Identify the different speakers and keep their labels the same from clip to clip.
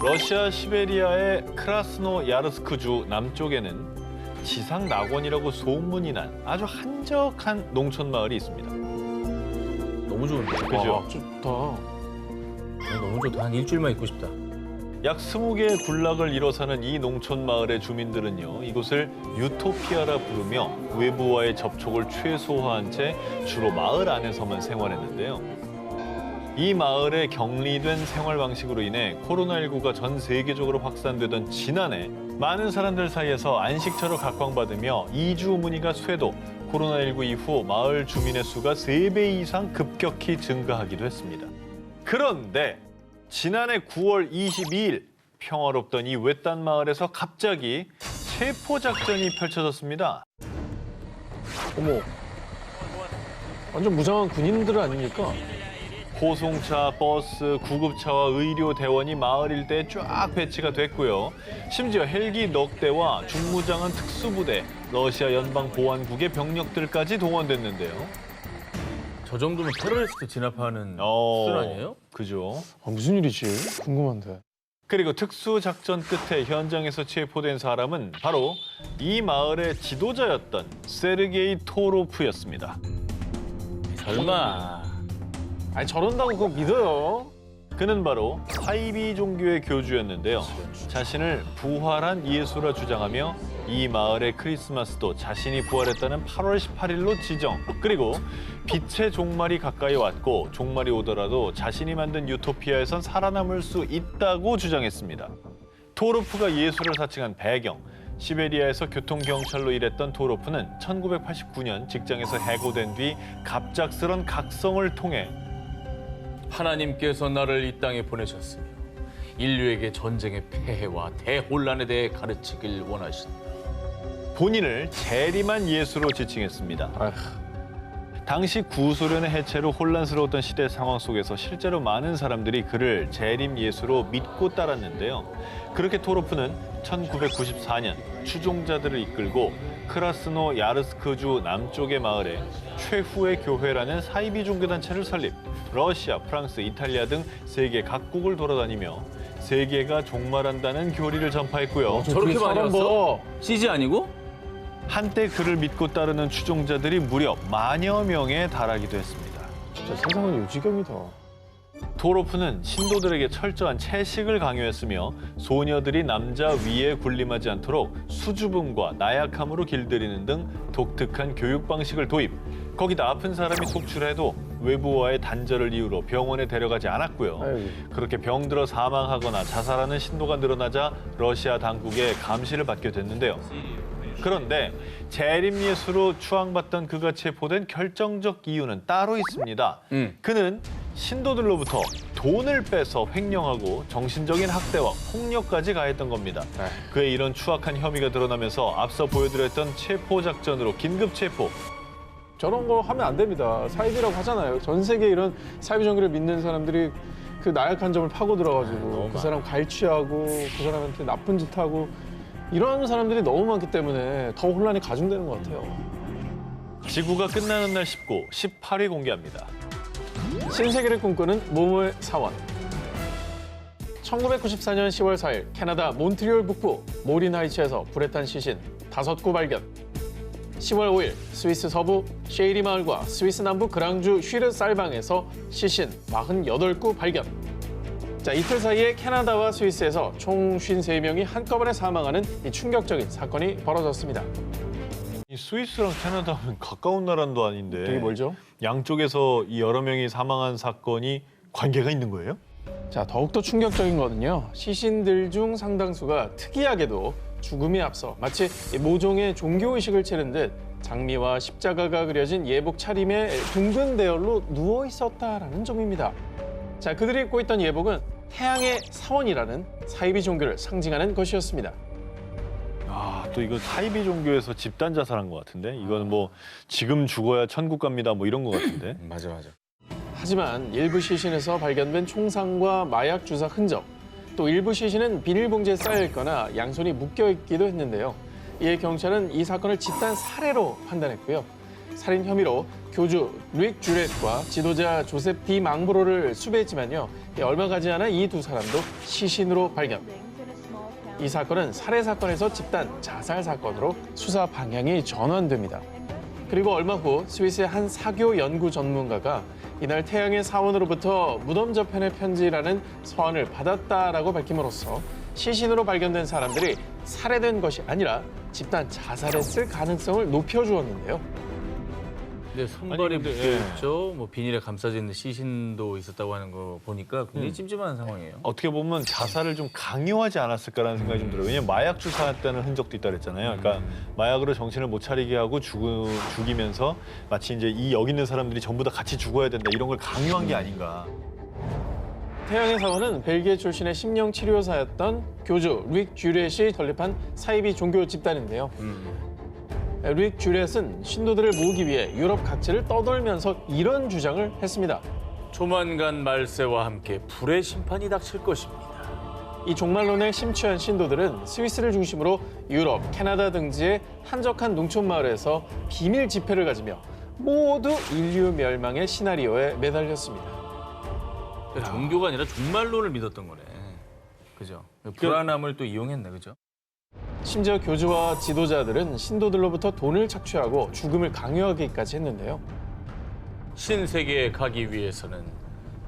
Speaker 1: 러시아 시베리아의 크라스노야르스크주 남쪽에는 지상 낙원이라고 소문이 난 아주 한적한 농촌 마을이 있습니다.
Speaker 2: 너무 좋은데.
Speaker 1: 그죠?
Speaker 3: 와, 좋다.
Speaker 2: 너무 좋다. 한 일주일만 있고 싶다.
Speaker 1: 약 20개의 군락을 이뤄 사는 이 농촌 마을의 주민들은요, 이곳을 유토피아라 부르며 외부와의 접촉을 최소화한 채 주로 마을 안에서만 생활했는데요. 이 마을의 격리된 생활 방식으로 인해 코로나19가 전 세계적으로 확산되던 지난해 많은 사람들 사이에서 안식처를 각광받으며 이주 문의가 쇄도 코로나19 이후 마을 주민의 수가 3배 이상 급격히 증가하기도 했습니다. 그런데 지난해 9월 22일 평화롭던 이 외딴 마을에서 갑자기 체포작전이 펼쳐졌습니다.
Speaker 3: 어머. 완전 무장한 군인들 아닙니까?
Speaker 1: 호송차, 버스, 구급차와 의료 대원이 마을 일대에 쫙 배치가 됐고요. 심지어 헬기 넉 대와 중무장한 특수부대, 러시아 연방보안국의 병력들까지 동원됐는데요.
Speaker 2: 저 정도면 테러리스트 진압하는 수준 아니에요?
Speaker 1: 그죠.
Speaker 3: 무슨 일이지? 궁금한데.
Speaker 1: 그리고 특수작전 끝에 현장에서 체포된 사람은 바로 이 마을의 지도자였던 세르게이 토로프였습니다.
Speaker 2: 설마.
Speaker 3: 아니 저런다고 그거 믿어요?
Speaker 1: 그는 바로 사이비 종교의 교주였는데요. 자신을 부활한 예수라 주장하며 이 마을의 크리스마스도 자신이 부활했다는 8월 18일로 지정. 그리고 빛의 종말이 가까이 왔고 종말이 오더라도 자신이 만든 유토피아에선 살아남을 수 있다고 주장했습니다. 토로프가 예수를 사칭한 배경. 시베리아에서 교통경찰로 일했던 토로프는 1989년 직장에서 해고된 뒤 갑작스런 각성을 통해
Speaker 2: 하나님께서 나를 이 땅에 보내셨으며 인류에게 전쟁의 폐해와 대혼란에 대해 가르치길 원하신다.
Speaker 1: 본인을 재림한 예수로 지칭했습니다.
Speaker 3: 아휴.
Speaker 1: 당시 구소련의 해체로 혼란스러웠던 시대 상황 속에서 실제로 많은 사람들이 그를 재림 예수로 믿고 따랐는데요. 그렇게 토로프는 1994년 추종자들을 이끌고 크라스노 야르스크주 남쪽의 마을에 최후의 교회라는 사이비 종교단체를 설립. 러시아, 프랑스, 이탈리아 등 세계 각국을 돌아다니며 세계가 종말한다는 교리를 전파했고요.
Speaker 2: 저렇게 많이
Speaker 3: 사람
Speaker 2: 왔어?
Speaker 3: 봐.
Speaker 2: CG 아니고?
Speaker 1: 한때 그를 믿고 따르는 추종자들이 무려 만여 명에 달하기도 했습니다.
Speaker 3: 진짜 세상은 요지경이다.
Speaker 1: 토로프는 신도들에게 철저한 채식을 강요했으며 소녀들이 남자 위에 군림하지 않도록 수줍음과 나약함으로 길들이는 등 독특한 교육 방식을 도입. 거기다 아픈 사람이 속출해도 외부와의 단절을 이유로 병원에 데려가지 않았고요.
Speaker 3: 아이고.
Speaker 1: 그렇게 병들어 사망하거나 자살하는 신도가 늘어나자 러시아 당국의 감시를 받게 됐는데요. 그런데 재림 예수로 추앙받던 그가 체포된 결정적 이유는 따로 있습니다. 그는 신도들로부터 돈을 빼서 횡령하고 정신적인 학대와 폭력까지 가했던 겁니다. 그의 이런 추악한 혐의가 드러나면서 앞서 보여드렸던 체포 작전으로 긴급 체포.
Speaker 3: 저런 거 하면 안 됩니다. 사이비라고 하잖아요. 전 세계 이런 사이비 종교를 믿는 사람들이 그 나약한 점을 파고 들어가지고 그 사람 갈취하고 그 사람한테 나쁜 짓 하고 이런 사람들이 너무 많기 때문에 더 혼란이 가중되는 것 같아요.
Speaker 1: 지구가 끝나는 날 19, 18위 공개합니다.
Speaker 3: 신세계를 꿈꾸는 몸의 사원. 1994년 10월 4일 캐나다 몬트리올 북부 모린하이츠에서 불에 탄 시신 5구 발견. 10월 5일 스위스 서부 셰이리 마을과 스위스 남부 그랑주 슈르살방에서 시신 48구 발견. 자, 이틀 사이에 캐나다와 스위스에서 총 53명이 한꺼번에 사망하는 이 충격적인 사건이 벌어졌습니다.
Speaker 1: 이 스위스랑 캐나다는 가까운 나라도 아닌데
Speaker 3: 되게 멀죠?
Speaker 1: 양쪽에서 이 여러 명이 사망한 사건이 관계가 있는 거예요?
Speaker 3: 자, 더욱더 충격적인 거는요. 시신들 중 상당수가 특이하게도 죽음에 앞서 마치 모종의 종교의식을 치른 듯 장미와 십자가가 그려진 예복 차림의 둥근 대열로 누워 있었다라는 점입니다. 자, 그들이 입고 있던 예복은 태양의 사원이라는 사이비 종교를 상징하는 것이었습니다.
Speaker 1: 아, 또 이거 사이비 종교에서 집단 자살한 것 같은데? 이거는 뭐 지금 죽어야 천국 갑니다 뭐 이런 것 같은데?
Speaker 2: 맞아.
Speaker 3: 하지만 일부 시신에서 발견된 총상과 마약 주사 흔적, 또 일부 시신은 비닐봉지에 쌓여있거나 양손이 묶여있기도 했는데요. 이에 경찰은 이 사건을 집단 살해로 판단했고요. 살인 혐의로 교주 릭 주렛과 지도자 조셉 디 망브로를 수배했지만요. 얼마 가지 않아 이 두 사람도 시신으로 발견. 이 사건은 살해 사건에서 집단 자살 사건으로 수사 방향이 전환됩니다. 그리고 얼마 후 스위스의 한 사교 연구 전문가가 이날 태양의 사원으로부터 무덤 저편의 편지라는 서한을 받았다라고 밝힘으로써 시신으로 발견된 사람들이 살해된 것이 아니라 집단 자살했을 가능성을 높여주었는데요.
Speaker 2: 근데 손발이
Speaker 1: 아니, 근데,
Speaker 2: 묶여있죠. 뭐 비닐에 감싸져 있는 시신도 있었다고 하는 거 보니까 굉장히 찜찜한 상황이에요.
Speaker 1: 어떻게 보면 자살을 좀 강요하지 않았을까라는 생각이 좀 들어요. 왜냐면 마약 주사했다는 흔적도 있다 그랬잖아요. 그러니까 마약으로 정신을 못 차리게 하고 죽이면서 마치 이제 이 여기 있는 사람들이 전부 다 같이 죽어야 된다 이런 걸 강요한 게 아닌가.
Speaker 3: 태양의 사원은 벨기에 출신의 심령치료사였던 교주 릭 주렛이 설립한 사이비 종교 집단인데요. 릭 주렛은 신도들을 모으기 위해 유럽 각지를 떠돌면서 이런 주장을 했습니다.
Speaker 2: 조만간 말세와 함께 불의 심판이 닥칠 것입니다.
Speaker 3: 이 종말론에 심취한 신도들은 스위스를 중심으로 유럽, 캐나다 등지의 한적한 농촌 마을에서 비밀 집회를 가지며 모두 인류 멸망의 시나리오에 매달렸습니다.
Speaker 2: 종교가 아니라 종말론을 믿었던 거네. 그죠? 불안함을 또 이용했네, 그죠?
Speaker 3: 심지어 교주와 지도자들은 신도들로부터 돈을 착취하고 죽음을 강요하기까지 했는데요.
Speaker 2: 신세계에 가기 위해서는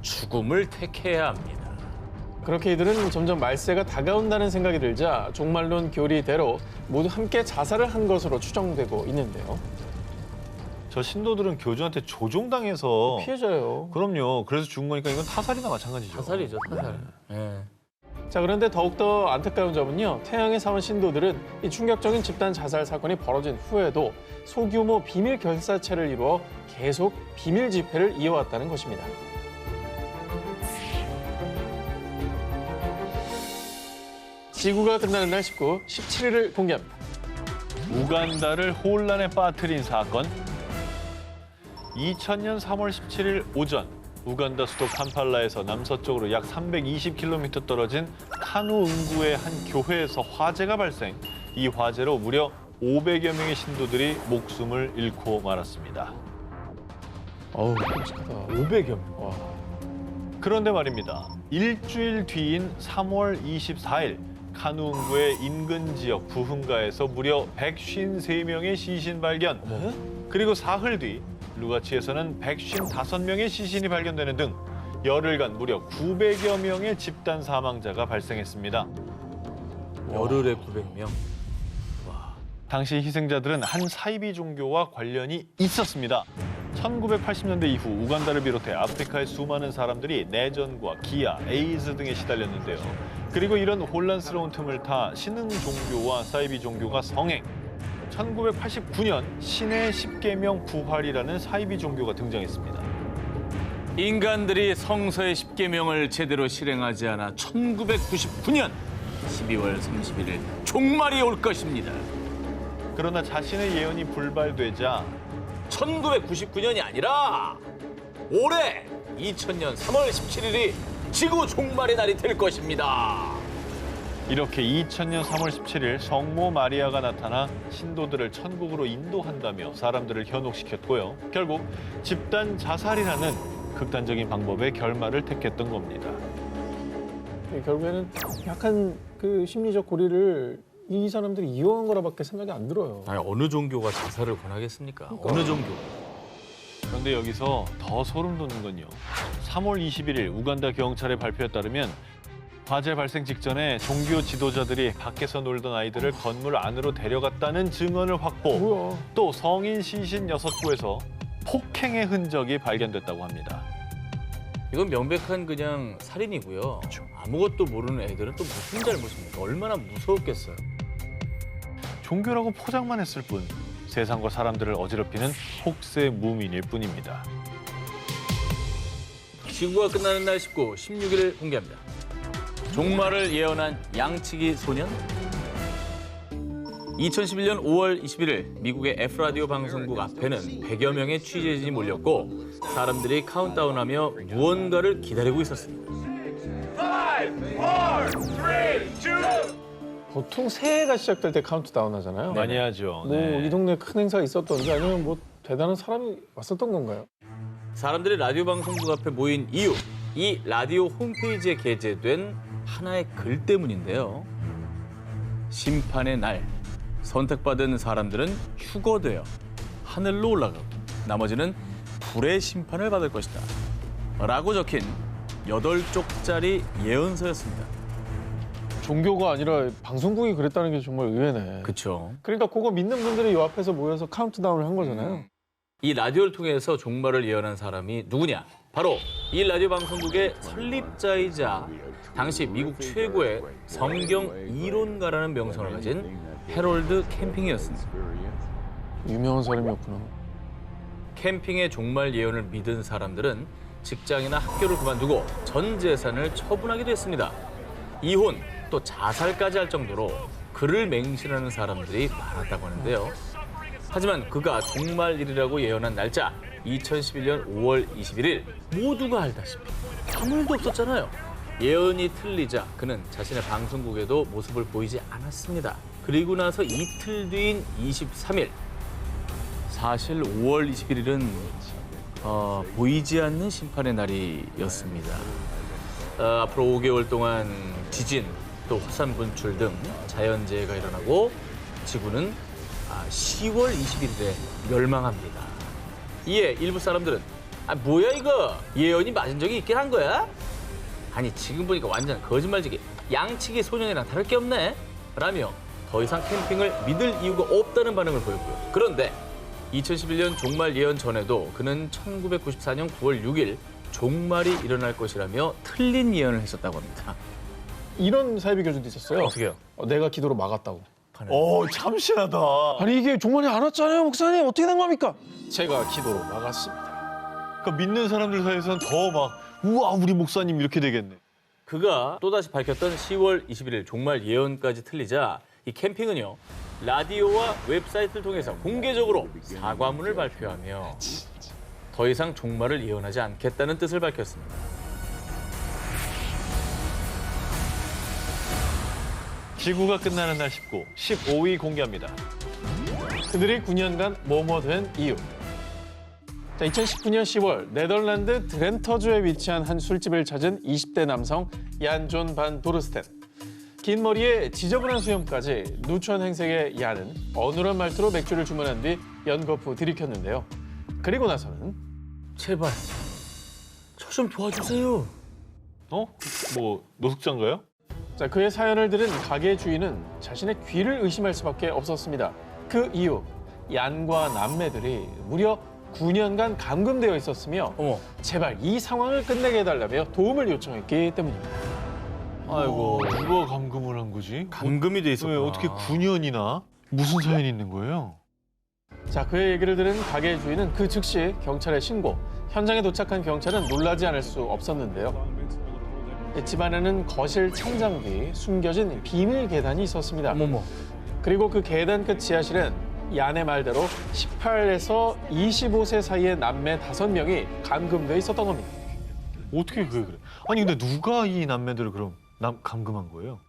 Speaker 2: 죽음을 택해야 합니다.
Speaker 3: 그렇게 이들은 점점 말세가 다가온다는 생각이 들자 종말론 교리대로 모두 함께 자살을 한 것으로 추정되고 있는데요.
Speaker 1: 저 신도들은 교주한테 조종당해서
Speaker 3: 피해자예요.
Speaker 1: 그럼요. 그래서 죽은 거니까 이건 타살이나 마찬가지죠.
Speaker 2: 타살이죠, 타살. 예.
Speaker 3: 자, 그런데 더욱더 안타까운 점은요. 태양의 사원 신도들은 이 충격적인 집단 자살 사건이 벌어진 후에도 소규모 비밀 결사체를 이루어 계속 비밀 집회를 이어왔다는 것입니다. 지구가 끝나는 날 19, 17일을 공개합니다.
Speaker 1: 우간다를 혼란에 빠뜨린 사건. 2000년 3월 17일 오전 우간다 수도 캄팔라에서 남서쪽으로 약 320km 떨어진 카누 응구의 한 교회에서 화재가 발생. 이 화재로 무려 500여 명의 신도들이 목숨을 잃고 말았습니다.
Speaker 3: 어우, 끔찍하다. 500여 명. 와.
Speaker 1: 그런데 말입니다. 일주일 뒤인 3월 24일 카누 응구의 인근 지역 부흥가에서 무려 153명의 시신 발견. 그리고 사흘 뒤 루가치에서는 155명의 시신이 발견되는 등 열흘간 무려 900여 명의 집단 사망자가 발생했습니다.
Speaker 2: 열흘에 900명.
Speaker 1: 당시 희생자들은 한 사이비 종교와 관련이 있었습니다. 1980년대 이후 우간다를 비롯해 아프리카의 수많은 사람들이 내전과 기아, 에이즈 등에 시달렸는데요. 그리고 이런 혼란스러운 틈을 타 신흥 종교와 사이비 종교가 성행. 1989년 신의 십계명 부활이라는 사이비 종교가 등장했습니다.
Speaker 2: 인간들이 성서의 십계명을 제대로 실행하지 않아 1999년 12월 31일 종말이 올 것입니다.
Speaker 1: 그러나 자신의 예언이 불발되자
Speaker 2: 1999년이 아니라 올해 2000년 3월 17일이 지구 종말의 날이 될 것입니다.
Speaker 1: 이렇게 2000년 3월 17일 성모 마리아가 나타나 신도들을 천국으로 인도한다며 사람들을 현혹시켰고요. 결국 집단 자살이라는 극단적인 방법의 결말을 택했던 겁니다.
Speaker 3: 결국에는 약간 그 심리적 고리를 이 사람들이 이용한 거라밖에 생각이 안 들어요.
Speaker 2: 아니, 어느 종교가 자살을 권하겠습니까? 어느 종교?
Speaker 1: 그런데 여기서 더 소름 돋는 건요. 3월 21일 우간다 경찰의 발표에 따르면 화재 발생 직전에 종교 지도자들이 밖에서 놀던 아이들을 건물 안으로 데려갔다는 증언을 확보.
Speaker 3: 뭐야?
Speaker 1: 또 성인 시신 6구에서 폭행의 흔적이 발견됐다고 합니다.
Speaker 2: 이건 명백한 그냥 살인이고요. 아무것도 모르는 애들은 또 무슨 잘못입니까? 얼마나 무서웠겠어요.
Speaker 1: 종교라고 포장만 했을 뿐 세상과 사람들을 어지럽히는 혹세 무민일 뿐입니다.
Speaker 2: 지구가 끝나는 날 19, 16일을 공개합니다. 종말을 예언한 양치기 소년? 2011년 5월 21일 미국의 F라디오 방송국 앞에는 100여 명의 취재진이 몰렸고 사람들이 카운트다운하며 무언가를 기다리고 있었습니다.
Speaker 3: 보통 새해가 시작될 때 카운트다운 하잖아요.
Speaker 1: 많이 하죠.
Speaker 3: 뭐 이 동네 큰 행사가 있었던지 아니면 뭐 대단한 사람이 왔었던 건가요?
Speaker 2: 사람들이 라디오 방송국 앞에 모인 이유, 이 라디오 홈페이지에 게재된 하나의 글 때문인데요. 심판의 날, 선택받은 사람들은 휴거되어 하늘로 올라가고 나머지는 불의 심판을 받을 것이다 라고 적힌 8쪽짜리 예언서였습니다.
Speaker 3: 종교가 아니라 방송국이 그랬다는 게 정말 의외네.
Speaker 2: 그렇죠.
Speaker 3: 그러니까 그거 믿는 분들이 요 앞에서 모여서 카운트다운을 한 거잖아요.
Speaker 2: 이 라디오를 통해서 종말을 예언한 사람이 누구냐? 바로 이 라디오 방송국의 설립자이자 당시 미국 최고의 성경 이론가라는 명성을 가진 해롤드 캠핑이었습니다.
Speaker 3: 유명한 사람이었구나.
Speaker 2: 캠핑의 종말 예언을 믿은 사람들은 직장이나 학교를 그만두고 전 재산을 처분하기도 했습니다. 이혼 또 자살까지 할 정도로 그를 맹신하는 사람들이 많았다고 하는데요. 하지만 그가 종말일이라고 예언한 날짜 2011년 5월 21일 모두가 알다시피 아무 일도 없었잖아요. 예언이 틀리자 그는 자신의 방송국에도 모습을 보이지 않았습니다. 그리고 나서 이틀 뒤인 23일 사실 5월 21일은 보이지 않는 심판의 날이었습니다. 앞으로 5개월 동안 지진 또 화산 분출 등 자연재해가 일어나고 지구는 10월 21일에 멸망합니다. 이에 일부 사람들은 뭐야 이거 예언이 맞은 적이 있긴 한 거야? 아니 지금 보니까 완전 거짓말지기 양치기 소년이랑 다를 게 없네 라며 더 이상 캠핑을 믿을 이유가 없다는 반응을 보였고요. 그런데 2011년 종말 예언 전에도 그는 1994년 9월 6일 종말이 일어날 것이라며 틀린 예언을 했었다고 합니다.
Speaker 3: 이런 사이비 교주도 있었어요.
Speaker 2: 어떻게요?
Speaker 3: 내가 기도로 막았다고.
Speaker 1: 참신하다.
Speaker 3: 아니 이게 종말이 안 왔잖아요, 목사님. 어떻게 된 겁니까? 제가 기도로 막았습니다.
Speaker 1: 그러니까 믿는 사람들 사이에서는 더 막 우와 우리 목사님 이렇게 되겠네.
Speaker 2: 그가 또다시 밝혔던 10월 21일 종말 예언까지 틀리자 이 캠핑은요. 라디오와 웹사이트를 통해서 공개적으로 사과문을 발표하며 더 이상 종말을 예언하지 않겠다는 뜻을 밝혔습니다.
Speaker 1: 지구가 끝나는 날 19, 15위 공개합니다.
Speaker 3: 그들이 9년간 뭐뭐 된 이유. 자, 2019년 10월 네덜란드 드렌터주에 위치한 한 술집을 찾은 20대 남성 얀 존 반 도르스텐. 긴 머리에 지저분한 수염까지 누추한 행색의 얀은 어눌한 말투로 맥주를 주문한 뒤 연거푸 들이켰는데요. 그리고 나서는
Speaker 2: 제발 저 좀 도와주세요.
Speaker 1: 뭐 노숙자인가요?
Speaker 3: 자, 그의 사연을 들은 가게 주인은 자신의 귀를 의심할 수밖에 없었습니다. 그 이유, 얀과 남매들이 무려 9년간 감금되어 있었으며
Speaker 2: 어머.
Speaker 3: 제발 이 상황을 끝내게 해달라며 도움을 요청했기 때문입니다.
Speaker 2: 아이고
Speaker 1: 누가 감금을 한 거지?
Speaker 2: 감금이 돼 있었구나.
Speaker 1: 왜 어떻게 9년이나? 무슨 사연이 있는 거예요?
Speaker 3: 자, 그의 얘기를 들은 가게 주인은 그 즉시 경찰에 신고. 현장에 도착한 경찰은 놀라지 않을 수 없었는데요. 집 안에는 거실 천장 뒤 숨겨진 비밀 계단이 있었습니다.
Speaker 2: 어머머.
Speaker 3: 그리고 그 계단 끝 지하실엔 얀의 말대로 18에서 25세 사이의 남매 5명이 감금돼 있었던 겁니다.
Speaker 1: 어떻게 그래? 아니 근데 누가 이 남매들을 그럼 감금한 거예요?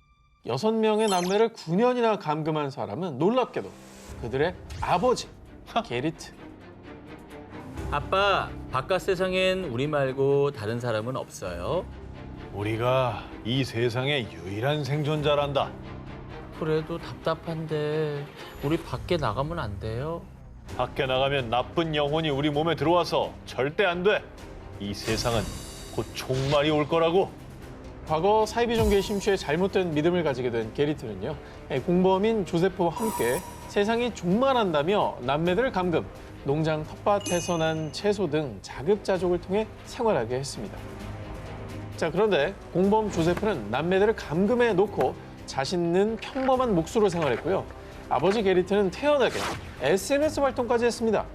Speaker 3: 6명의 남매를 9년이나 감금한 사람은 놀랍게도 그들의 아버지, 게리트.
Speaker 2: 아빠, 바깥 세상엔 우리 말고 다른 사람은 없어요?
Speaker 1: 우리가 이 세상의 유일한 생존자란다.
Speaker 2: 그래도 답답한데 우리 밖에 나가면 안 돼요?
Speaker 1: 밖에 나가면 나쁜 영혼이 우리 몸에 들어와서 절대 안 돼. 이 세상은 곧 종말이 올 거라고.
Speaker 3: 과거 사이비 종교의 심취에 잘못된 믿음을 가지게 된 게리트는요. 공범인 조세프와 함께 세상이 종말한다며 남매들을 감금, 농장 텃밭에서 난 채소 등 자급자족을 통해 생활하게 했습니다. 자, 그런데 공범 조세프는 남매들을 감금해 놓고 자신은 평범한 목수로 생활했고요. 아버지 게리트는 태연하게 SNS 활동까지 했습니다.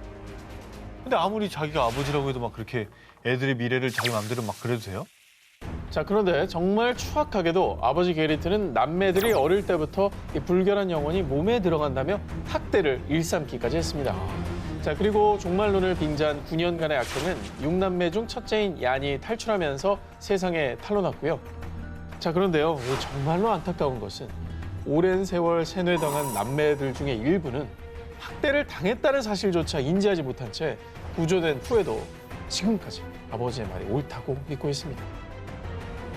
Speaker 1: 근데 아무리 자기가 아버지라고 해도 막 그렇게 애들의 미래를 자기 마음대로 막 그래도 돼요?
Speaker 3: 자, 그런데 정말 추악하게도 아버지 게리트는 남매들이 어릴 때부터 이 불결한 영혼이 몸에 들어간다며 학대를 일삼기까지 했습니다. 자, 그리고 종말론을 빙자한 9년간의 악행은 6남매 중 첫째인 얀이 탈출하면서 세상에 탄로났고요. 자, 그런데요, 정말로 안타까운 것은 오랜 세월 세뇌당한 남매들 중에 일부는 학대를 당했다는 사실조차 인지하지 못한 채 구조된 후에도 지금까지 아버지의 말이 옳다고 믿고 있습니다.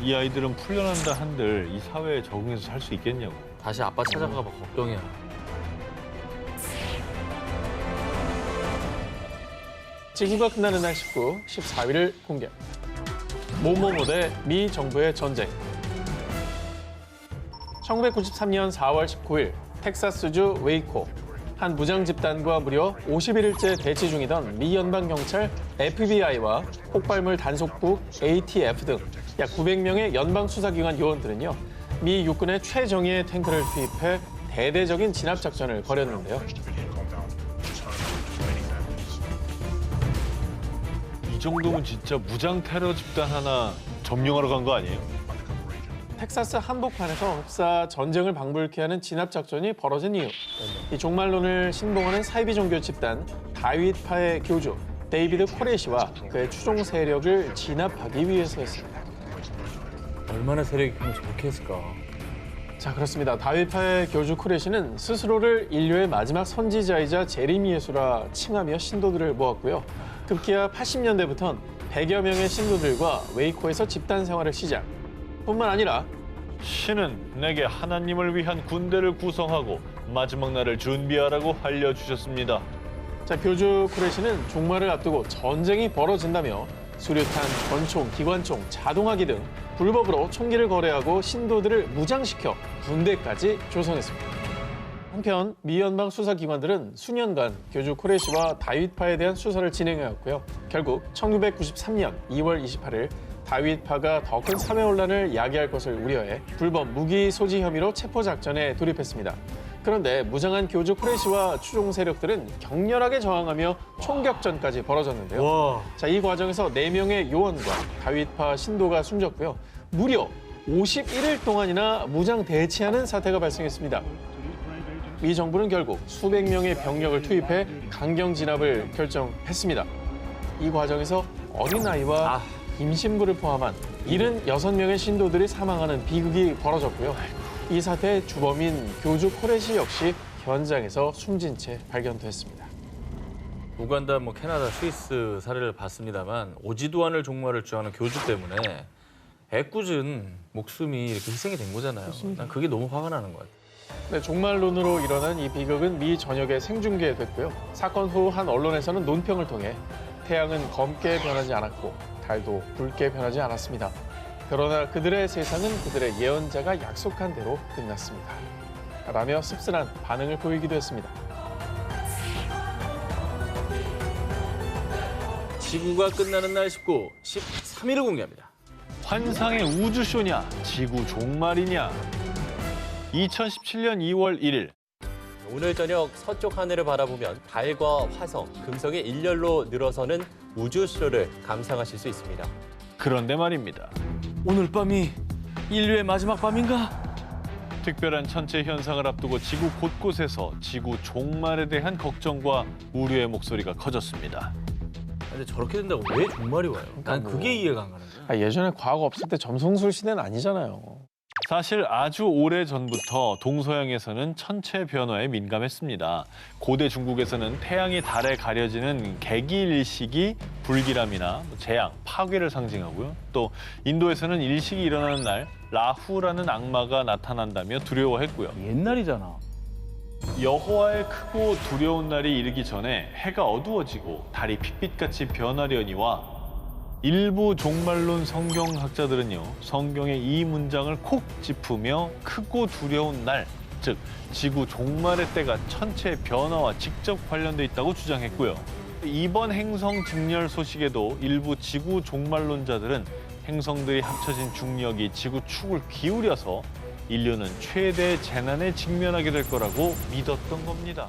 Speaker 1: 이 아이들은 풀려난다 한들 이 사회에 적응해서 살 수 있겠냐고.
Speaker 2: 다시 아빠 찾아가 봐 걱정이야.
Speaker 3: 지구가 끝나는 날 14일을 공개. 모모모 대 미 정부의 전쟁. 1993년 4월 19일 텍사스주 웨이코. 한 무장 집단과 무려 51일째 대치 중이던 미 연방경찰 FBI와 폭발물 단속국 ATF 등 약 900명의 연방 수사기관 요원들은요, 미 육군의 최정예의 탱크를 투입해 대대적인 진압 작전을 벌였는데요.
Speaker 1: 이 정도면 진짜 무장 테러 집단 하나 점령하러 간 거 아니에요?
Speaker 3: 텍사스 한복판에서 흡사 전쟁을 방불케 하는 진압 작전이 벌어진 이유. 이 종말론을 신봉하는 사이비 종교 집단 다윗파의 교주 데이비드 코레시와 그의 추종 세력을 진압하기 위해서였습니다.
Speaker 2: 얼마나 세력이 크면 저렇게 했을까.
Speaker 3: 자, 그렇습니다. 다윗파의 교주 코레시는 스스로를 인류의 마지막 선지자이자 재림 예수라 칭하며 신도들을 모았고요. 급기야 80년대부터는 100여 명의 신도들과 웨이코에서 집단 생활을 시작. 뿐만 아니라
Speaker 1: 신은 내게 하나님을 위한 군대를 구성하고 마지막 날을 준비하라고 알려주셨습니다.
Speaker 3: 자, 교주 코레시는 종말을 앞두고 전쟁이 벌어진다며 수류탄, 권총, 기관총, 자동화기 등 불법으로 총기를 거래하고 신도들을 무장시켜 군대까지 조성했습니다. 한편 미 연방 수사기관들은 수년간 교주 코레시와 다윗파에 대한 수사를 진행해왔고요. 결국 1993년 2월 28일 다윗파가 더 큰 사회혼란을 야기할 것을 우려해 불법 무기 소지 혐의로 체포작전에 돌입했습니다. 그런데 무장한 교주 코레시와 추종 세력들은 격렬하게 저항하며 총격전까지 벌어졌는데요.
Speaker 2: 와.
Speaker 3: 자, 이 과정에서 4명의 요원과 다윗파 신도가 숨졌고요. 무려 51일 동안이나 무장 대치하는 사태가 발생했습니다. 미 정부는 결국 수백 명의 병력을 투입해 강경 진압을 결정했습니다. 이 과정에서 어린아이와 임신부를 포함한 76명의 신도들이 사망하는 비극이 벌어졌고요. 이 사태의 주범인 교주 코레시 역시 현장에서 숨진 채 발견됐습니다.
Speaker 2: 우간다, 캐나다, 스위스 사례를 봤습니다만 오지도 않을 종말을 주장하는 교주 때문에 애꿎은 목숨이 이렇게 희생이 된 거잖아요. 난 그게 너무 화가 나는 것 같아요.
Speaker 3: 네, 종말론으로 일어난 이 비극은 미 전역에 생중계됐고요. 사건 후 한 언론에서는 논평을 통해 태양은 검게 변하지 않았고 달도 붉게 변하지 않았습니다. 그러나 그들의 세상은 그들의 예언자가 약속한 대로 끝났습니다. 라며 씁쓸한 반응을 보이기도 했습니다.
Speaker 2: 지구가 끝나는 날 13일을 공개합니다.
Speaker 1: 환상의 우주쇼냐, 지구 종말이냐. 2017년 2월 1일
Speaker 4: 오늘 저녁 서쪽 하늘을 바라보면 달과 화성, 금성의 일렬로 늘어서는 우주쇼를 감상하실 수 있습니다.
Speaker 1: 그런데 말입니다.
Speaker 2: 오늘 밤이 인류의 마지막 밤인가?
Speaker 1: 특별한 천체 현상을 앞두고 지구 곳곳에서 지구 종말에 대한 걱정과 우려의 목소리가 커졌습니다.
Speaker 2: 근데 저렇게 된다고 왜 종말이 와요? 난 그게 이해가 안 가는 거야.
Speaker 3: 예전에 과거 없을 때 점성술 시대는 아니잖아요.
Speaker 1: 사실 아주 오래전부터 동서양에서는 천체 변화에 민감했습니다. 고대 중국에서는 태양이 달에 가려지는 개기일식이 불길함이나 재앙, 파괴를 상징하고요. 또 인도에서는 일식이 일어나는 날 라후라는 악마가 나타난다며 두려워했고요.
Speaker 2: 옛날이잖아.
Speaker 1: 여호와의 크고 두려운 날이 이르기 전에 해가 어두워지고 달이 핏빛같이 변하려니와 일부 종말론 성경학자들은요, 성경의 이 문장을 콕 짚으며 크고 두려운 날, 즉 지구 종말의 때가 천체 변화와 직접 관련돼 있다고 주장했고요. 이번 행성 직렬 소식에도 일부 지구 종말론자들은 행성들이 합쳐진 중력이 지구 축을 기울여서 인류는 최대 재난에 직면하게 될 거라고 믿었던 겁니다.